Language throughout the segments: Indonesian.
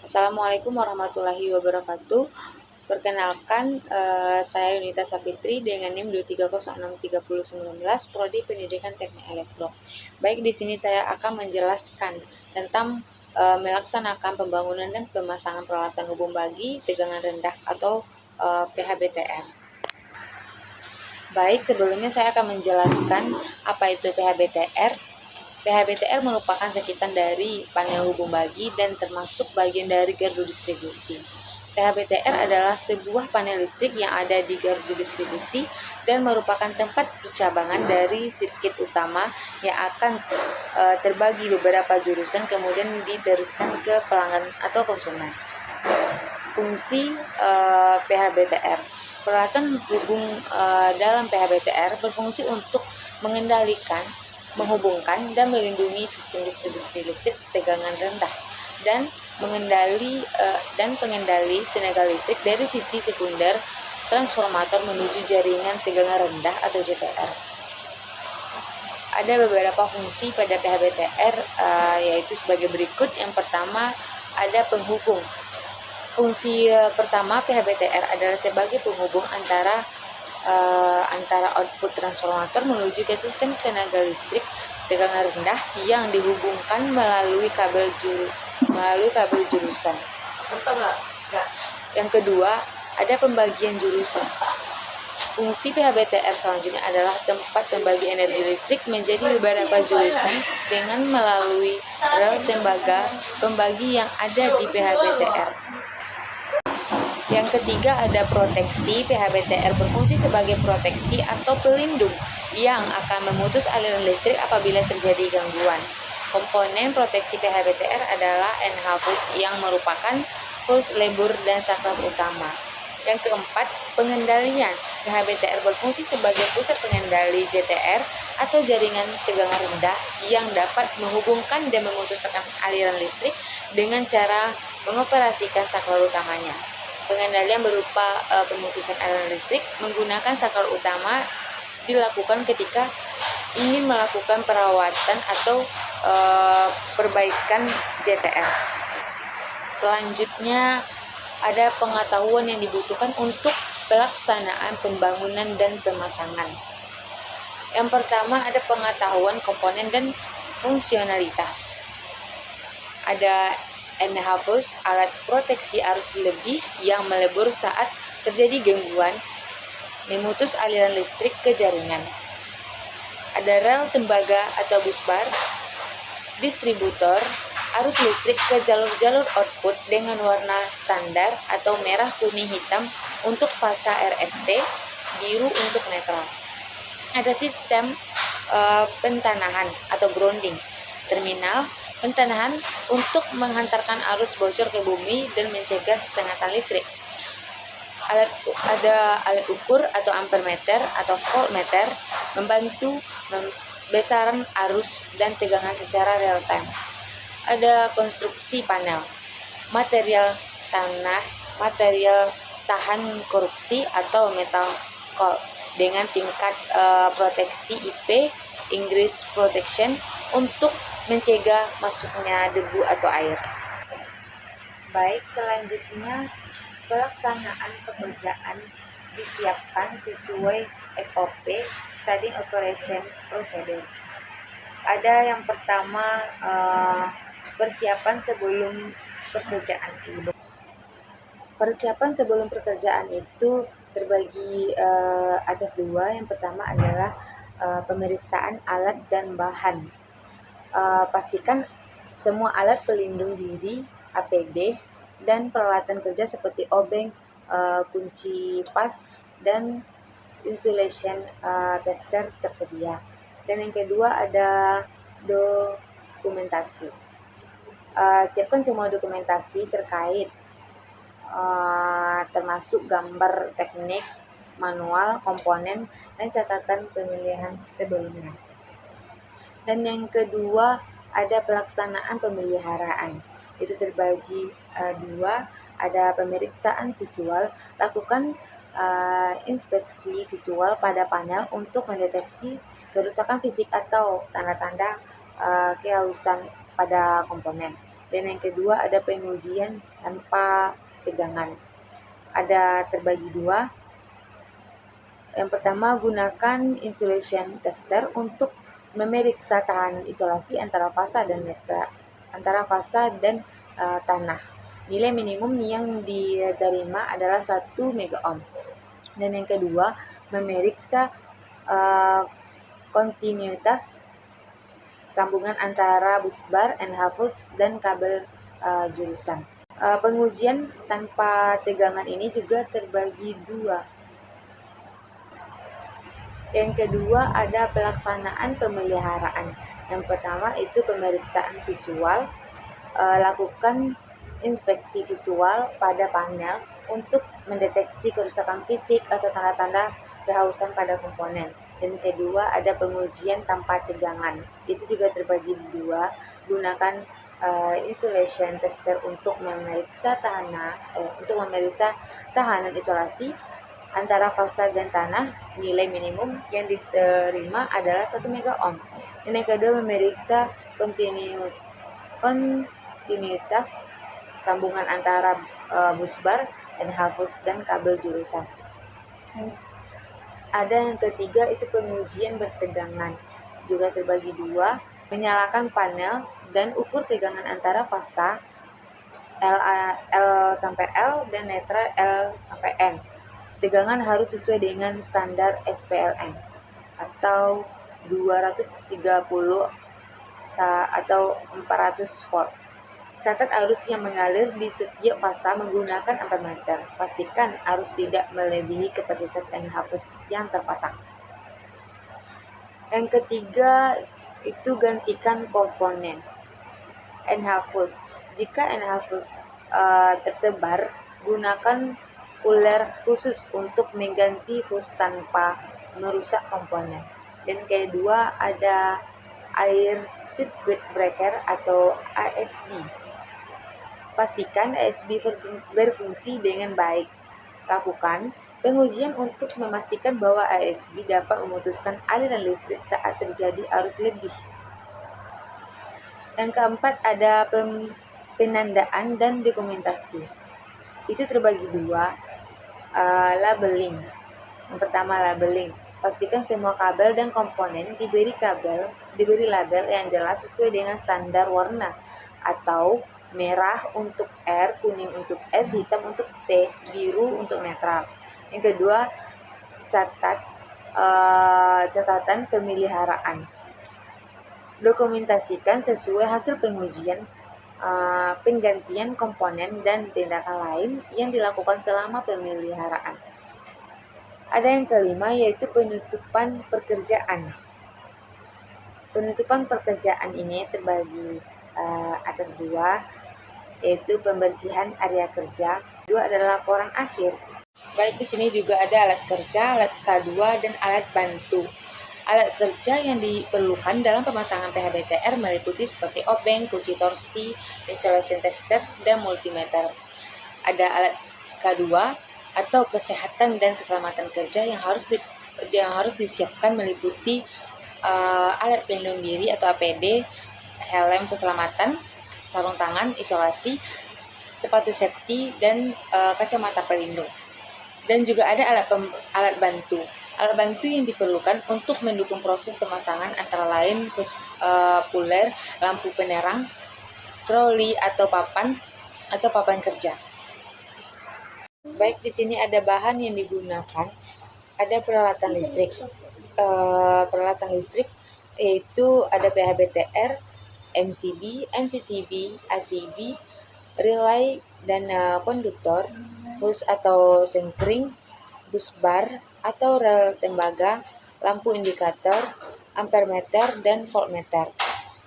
Assalamualaikum warahmatullahi wabarakatuh. Perkenalkan, saya Yunita Safitri dengan NIM 2306319 Prodi Pendidikan Teknik Elektro. Baik, di sini saya akan menjelaskan tentang melaksanakan pembangunan dan pemasangan peralatan hubung bagi tegangan rendah atau PHBTR. Baik, sebelumnya saya akan menjelaskan apa itu PHBTR. PHBTR merupakan sekitan dari panel hubung bagi dan termasuk bagian dari gardu distribusi. PHBTR adalah sebuah panel listrik yang ada di gardu distribusi dan merupakan tempat percabangan dari sirkuit utama yang akan terbagi beberapa jurusan kemudian diteruskan ke pelanggan atau konsumen. Fungsi PHBTR. Peralatan hubung dalam PHBTR berfungsi untuk mengendalikan, menghubungkan dan melindungi sistem distribusi listrik tegangan rendah dan pengendali tenaga listrik dari sisi sekunder transformator menuju jaringan tegangan rendah atau JTR. Ada beberapa fungsi pada PHBTR yaitu sebagai berikut. Yang pertama ada penghubung. Fungsi pertama PHBTR adalah sebagai penghubung antara output transformator menuju ke sistem tenaga listrik tegangan rendah yang dihubungkan melalui kabel jurusan. Yang kedua, ada pembagian jurusan. Fungsi PHBTR selanjutnya adalah tempat pembagi energi listrik menjadi beberapa jurusan dengan melalui rel tembaga pembagi yang ada di PHBTR. Yang ketiga ada proteksi. PHBTR berfungsi sebagai proteksi atau pelindung yang akan memutus aliran listrik apabila terjadi gangguan. Komponen proteksi PHBTR adalah NH-fuse yang merupakan fuse lebur dan saklar utama. Yang keempat, pengendalian. PHBTR berfungsi sebagai pusat pengendali JTR atau jaringan tegangan rendah yang dapat menghubungkan dan memutuskan aliran listrik dengan cara mengoperasikan saklar utamanya. Pengendalian berupa pemutusan aliran listrik menggunakan saklar utama dilakukan ketika ingin melakukan perawatan atau perbaikan JTR. Selanjutnya ada pengetahuan yang dibutuhkan untuk pelaksanaan pembangunan dan pemasangan. Yang pertama ada pengetahuan komponen dan fungsionalitas. Ada NH-fuse, alat proteksi arus lebih yang melebur saat terjadi gangguan memutus aliran listrik ke jaringan. Ada rel tembaga atau busbar, distributor arus listrik ke jalur-jalur output dengan warna standar atau merah, kuning, hitam untuk fasa RST, biru untuk netral. Ada sistem pentanahan atau grounding, terminal pentanahan untuk menghantarkan arus bocor ke bumi dan mencegah sengatan listrik. Ada alat ukur atau ampermeter atau voltmeter membantu besaran arus dan tegangan secara real time. Ada konstruksi panel, material tanah, material tahan korupsi atau metal cold dengan tingkat proteksi IP Inggris Protection untuk mencegah masuknya debu atau air. Baik, selanjutnya pelaksanaan pekerjaan disiapkan sesuai SOP Starting Operation Procedure. Ada yang pertama persiapan sebelum pekerjaan itu. Persiapan sebelum pekerjaan itu terbagi atas dua. Yang pertama adalah pemeriksaan alat dan bahan. Pastikan semua alat pelindung diri, APD, dan peralatan kerja seperti obeng, kunci pas, dan insulation tester tersedia. Dan yang kedua ada dokumentasi. Siapkan semua dokumentasi terkait termasuk gambar teknik, manual, komponen, dan catatan pemilihan sebelumnya. Dan yang kedua ada pelaksanaan pemeliharaan. Itu terbagi dua, ada pemeriksaan visual. Lakukan inspeksi visual pada panel untuk mendeteksi kerusakan fisik atau tanda-tanda kehausan pada komponen. Dan yang kedua ada pengujian tanpa tegangan. Ada terbagi dua. Yang pertama, gunakan insulation tester untuk memeriksa tahanan isolasi antara fasa dan tanah. Nilai minimum yang diterima adalah 1 megaohm. Dan yang kedua, memeriksa kontinuitas sambungan antara busbar, NH-fuse, dan kabel jurusan. Pengujian tanpa tegangan ini juga terbagi dua. Yang kedua ada pelaksanaan pemeliharaan. Yang pertama itu pemeriksaan visual. Lakukan inspeksi visual pada panel untuk mendeteksi kerusakan fisik atau tanda-tanda kehausan pada komponen. Dan kedua ada pengujian tanpa tegangan. Itu juga terbagi dua. Gunakan insulation tester untuk memeriksa tahanan isolasi antara fasa dan tanah. Nilai minimum yang diterima adalah 1 megaohm. Dan yang kedua memeriksa kontinuitas sambungan antara busbar, NH-fuse, dan kabel jurusan. Ada yang ketiga itu pengujian bertegangan, juga terbagi dua. Menyalakan panel dan ukur tegangan antara fasa L sampai L dan netral L sampai N. Tegangan harus sesuai dengan standar SPLN atau 230 atau 400 volt. Catat arus yang mengalir di setiap fasa menggunakan ampermeter. Pastikan arus tidak melebihi kapasitas NH-fuse yang terpasang. Yang ketiga itu gantikan komponen NH-fuse. Jika NH-fuse tersebar, gunakan puller khusus untuk mengganti fuse tanpa merusak komponen. Dan kedua ada air circuit breaker atau ASB. Pastikan ASB berfungsi dengan baik. Lakukan pengujian untuk memastikan bahwa ASB dapat memutuskan aliran listrik saat terjadi arus lebih. Yang keempat ada penandaan dan dokumentasi. Itu terbagi dua. Labeling. Yang pertama labeling. Pastikan semua kabel dan komponen diberi label yang jelas sesuai dengan standar warna, atau merah untuk R, kuning untuk S, hitam untuk T, biru untuk netral. Yang kedua, catatan pemeliharaan. Dokumentasikan sesuai hasil pengujian, penggantian komponen dan tindakan lain yang dilakukan selama pemeliharaan. Ada yang kelima yaitu penutupan pekerjaan. Penutupan pekerjaan ini terbagi atas dua, yaitu pembersihan area kerja. Dua adalah laporan akhir. Baik, di sini juga ada alat kerja, alat K2, dan alat bantu. Alat kerja yang diperlukan dalam pemasangan PHBTR meliputi seperti obeng, kunci torsi, insulation tester, dan multimeter. Ada alat K2 atau kesehatan dan keselamatan kerja yang harus disiapkan meliputi alat pelindung diri atau APD, helm keselamatan, sarung tangan, isolasi, sepatu safety, dan kacamata pelindung. Dan juga ada alat bantu. Alat bantu yang diperlukan untuk mendukung proses pemasangan antara lain puller, lampu penerang, troli atau papan kerja. Baik, di sini ada bahan yang digunakan, ada peralatan listrik. Peralatan listrik yaitu ada PHBTR, MCB, MCCB, ACB, relay dan konduktor, fuse atau sengkring, busbar atau rel tembaga, lampu indikator, ampermeter, dan voltmeter.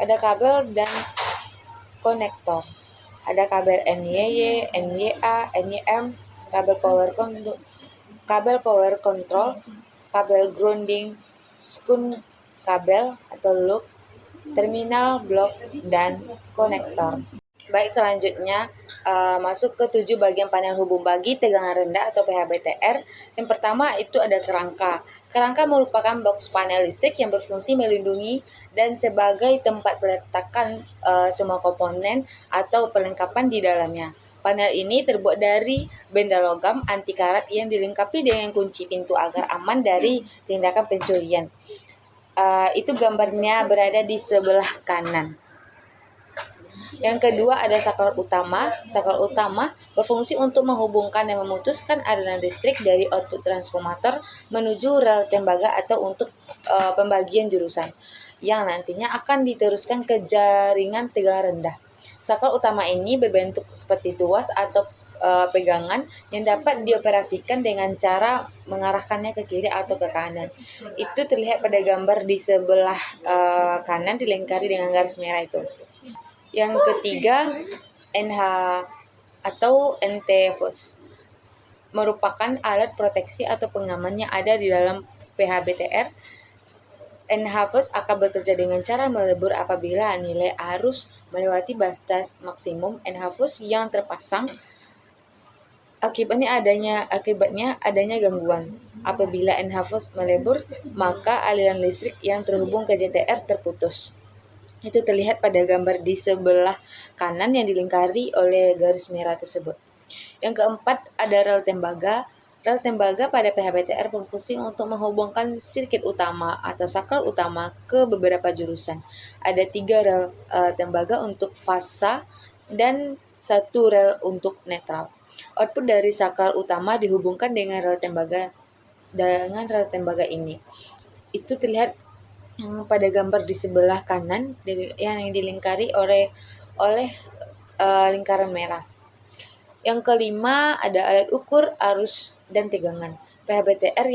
Ada kabel dan konektor. Ada kabel NYY, NYA, NYM, kabel power control, kabel grounding, skun kabel atau loop, terminal blok, dan konektor. Baik, selanjutnya masuk ke 7 bagian panel hubung bagi tegangan rendah atau PHBTR. Yang pertama itu ada kerangka. Kerangka merupakan box panel listrik yang berfungsi melindungi dan sebagai tempat peletakan semua komponen atau perlengkapan di dalamnya. Panel ini terbuat dari benda logam anti karat yang dilengkapi dengan kunci pintu agar aman dari tindakan pencurian. Itu gambarnya berada di sebelah kanan. Yang kedua ada saklar utama. Saklar utama berfungsi untuk menghubungkan dan memutuskan aliran listrik dari output transformator menuju rel tembaga atau untuk pembagian jurusan yang nantinya akan diteruskan ke jaringan tegangan rendah. Saklar utama ini berbentuk seperti tuas atau pegangan yang dapat dioperasikan dengan cara mengarahkannya ke kiri atau ke kanan. Itu terlihat pada gambar di sebelah kanan dilingkari dengan garis merah itu. Yang ketiga, NH atau NT-fuse merupakan alat proteksi atau pengaman yang ada di dalam PHBTR. NH-fuse akan bekerja dengan cara melebur apabila nilai arus melewati batas maksimum NH-fuse yang terpasang. Akibatnya adanya gangguan. Apabila NH-fuse melebur, maka aliran listrik yang terhubung ke JTR terputus. Itu terlihat pada gambar di sebelah kanan yang dilingkari oleh garis merah tersebut. Yang keempat ada rel tembaga. Rel tembaga pada PHBTR berfungsi untuk menghubungkan sirkuit utama atau saklar utama ke beberapa jurusan. Ada 3 rel tembaga untuk fasa dan 1 rel untuk netral. Output dari saklar utama dihubungkan dengan rel tembaga ini. Itu terlihat pada gambar di sebelah kanan yang dilingkari oleh lingkaran merah. Yang kelima ada alat ukur arus dan tegangan. PHBTR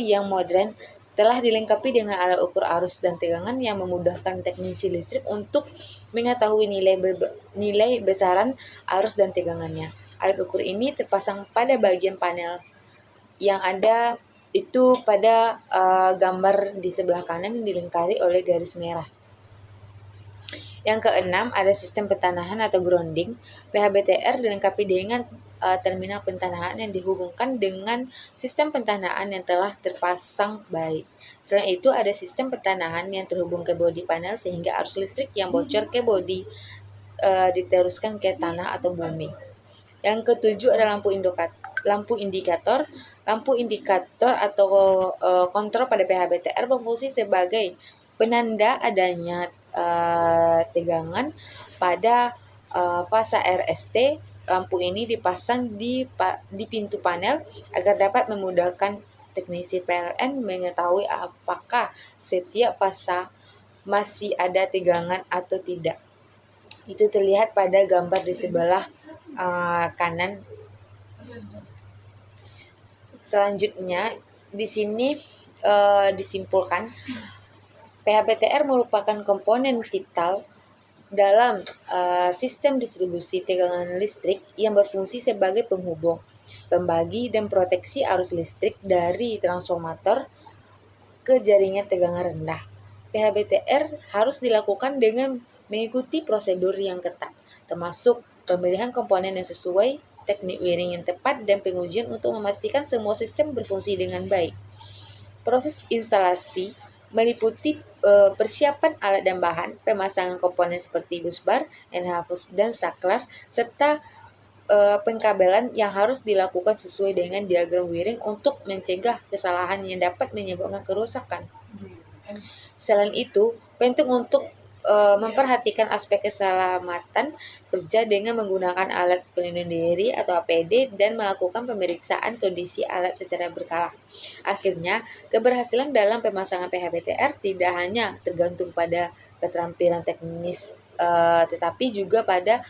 yang modern telah dilengkapi dengan alat ukur arus dan tegangan yang memudahkan teknisi listrik untuk mengetahui nilai besaran arus dan tegangannya. Alat ukur ini terpasang pada bagian panel yang ada itu pada gambar di sebelah kanan yang dilingkari oleh garis merah. Yang keenam ada sistem pentanahan atau grounding. PHBTR dilengkapi dengan terminal pentanahan yang dihubungkan dengan sistem pentanahan yang telah terpasang baik. Selain itu ada sistem pentanahan yang terhubung ke bodi panel sehingga arus listrik yang bocor ke bodi diteruskan ke tanah atau bumi. Yang ketujuh ada lampu indikator. Lampu indikator atau kontrol pada PHBTR berfungsi sebagai penanda adanya tegangan pada fasa RST. Lampu ini dipasang di pintu panel agar dapat memudahkan teknisi PLN mengetahui apakah setiap fasa masih ada tegangan atau tidak. Itu terlihat pada gambar di sebelah kanan. Selanjutnya di sini disimpulkan PHBTR merupakan komponen vital dalam sistem distribusi tegangan listrik yang berfungsi sebagai penghubung, pembagi dan proteksi arus listrik dari transformator ke jaringan tegangan rendah. PHBTR harus dilakukan dengan mengikuti prosedur yang ketat, termasuk pemilihan komponen yang sesuai, teknik wiring yang tepat, dan pengujian untuk memastikan semua sistem berfungsi dengan baik. Proses instalasi meliputi persiapan alat dan bahan, pemasangan komponen seperti busbar, NH-fuse, dan saklar, serta pengkabelan yang harus dilakukan sesuai dengan diagram wiring untuk mencegah kesalahan yang dapat menyebabkan kerusakan. Selain itu, penting untuk memperhatikan aspek keselamatan kerja dengan menggunakan alat pelindung diri atau APD dan melakukan pemeriksaan kondisi alat secara berkala. Akhirnya, keberhasilan dalam pemasangan PHBTR tidak hanya tergantung pada keterampilan teknis tetapi juga pada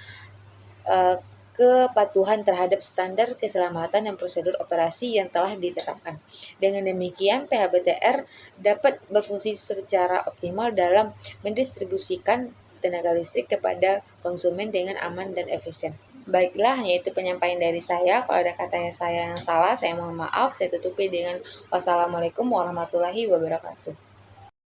kepatuhan terhadap standar keselamatan dan prosedur operasi yang telah ditetapkan. Dengan demikian, PHBTR dapat berfungsi secara optimal dalam mendistribusikan tenaga listrik kepada konsumen dengan aman dan efisien. Baiklah, yaitu penyampaian dari saya. Kalau ada kata saya yang salah, saya mohon maaf. Saya tutupi dengan wassalamualaikum warahmatullahi wabarakatuh.